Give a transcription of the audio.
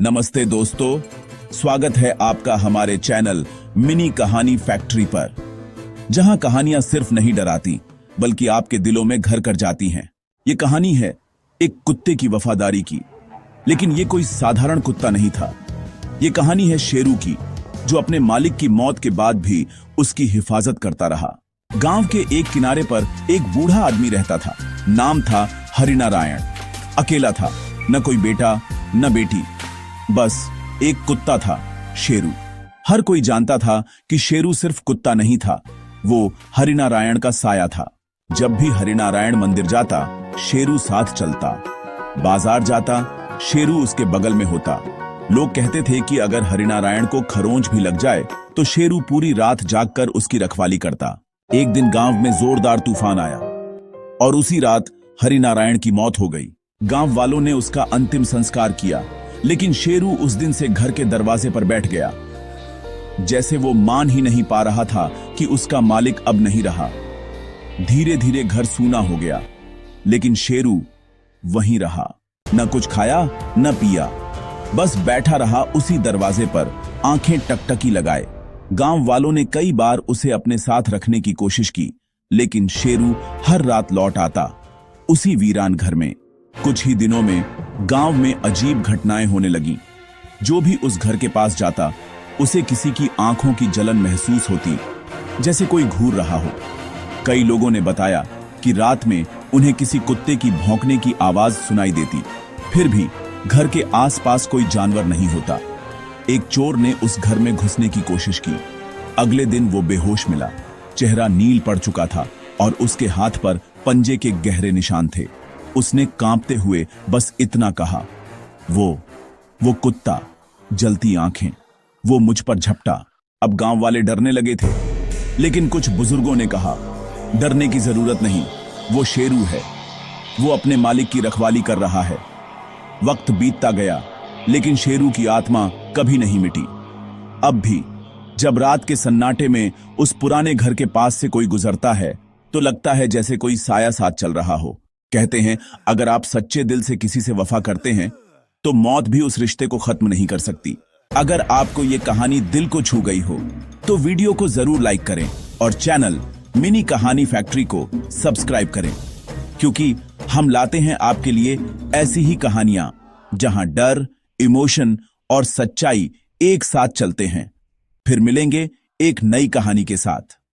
नमस्ते दोस्तों, स्वागत है आपका हमारे चैनल मिनी कहानी फैक्ट्री पर, जहां कहानियां सिर्फ नहीं डराती बल्कि आपके दिलों में घर कर जाती हैं। ये कहानी है एक कुत्ते की वफादारी की, लेकिन ये कोई साधारण कुत्ता नहीं था। ये कहानी है शेरू की, जो अपने मालिक की मौत के बाद भी उसकी हिफाजत करता रहा। गांव के एक किनारे पर एक बूढ़ा आदमी रहता था। नाम था हरिनारायण। अकेला था, न कोई बेटा न बेटी, बस एक कुत्ता था, शेरू। हर कोई जानता था कि शेरू सिर्फ कुत्ता नहीं था, वो हरिनारायण का साया था। जब भी हरिनारायण मंदिर जाता, शेरू साथ चलता। बाजार जाता, शेरू उसके बगल में होता। लोग कहते थे कि अगर हरिनारायण को खरोंच भी लग जाए तो शेरू पूरी रात जागकर उसकी रखवाली करता। एक दिन गांव में जोरदार तूफान आया और उसी रात हरिनारायण की मौत हो गई। गांव वालों ने उसका अंतिम संस्कार किया, लेकिन शेरू उस दिन से घर के दरवाजे पर बैठ गया, जैसे वो मान ही नहीं पा रहा था कि उसका मालिक अब नहीं रहा। धीरे धीरे घर सूना हो गया, लेकिन शेरू वहीं रहा। न कुछ खाया न पिया, बस बैठा रहा उसी दरवाजे पर, आंखें टकटकी लगाए। गांव वालों ने कई बार उसे अपने साथ रखने की कोशिश की, लेकिन शेरू हर रात लौट आता उसी वीरान घर में। कुछ ही दिनों में गांव में अजीब घटनाएं होने लगीं। जो भी उस घर के पास जाता, उसे किसी की आंखों की जलन महसूस होती, जैसे कोई घूर रहा हो। कई लोगों ने बताया कि रात में उन्हें किसी कुत्ते की भौंकने की आवाज सुनाई देती। फिर भी घर के आसपास कोई जानवर नहीं होता। एक चोर ने उस घर में घुसने की कोशिश की। अगले दिन वो बेहोश मिला। चेहरा नील पड़ चुका था और उसके हाथ पर पंजे के गहरे निशान थे। उसने कांपते हुए बस इतना कहा, वो कुत्ता, जलती आंखें, वो मुझ पर झपटा। अब गांव वाले डरने लगे थे, लेकिन कुछ बुजुर्गों ने कहा, डरने की जरूरत नहीं, वो शेरू है, वो अपने मालिक की रखवाली कर रहा है। वक्त बीतता गया, लेकिन शेरू की आत्मा कभी नहीं मिटी। अब भी जब रात के सन्नाटे में उस पुराने घर के पास से कोई गुजरता है, तो लगता है जैसे कोई साया साथ चल रहा हो। कहते हैं, अगर आप सच्चे दिल से किसी से वफा करते हैं, तो मौत भी उस रिश्ते को खत्म नहीं कर सकती। अगर आपको ये कहानी दिल को छू गई हो, तो वीडियो को जरूर लाइक करें और चैनल मिनी कहानी फैक्ट्री को सब्सक्राइब करें, क्योंकि हम लाते हैं आपके लिए ऐसी ही कहानियां जहां डर, इमोशन और सच्चाई एक साथ चलते हैं। फिर मिलेंगे एक नई कहानी के साथ।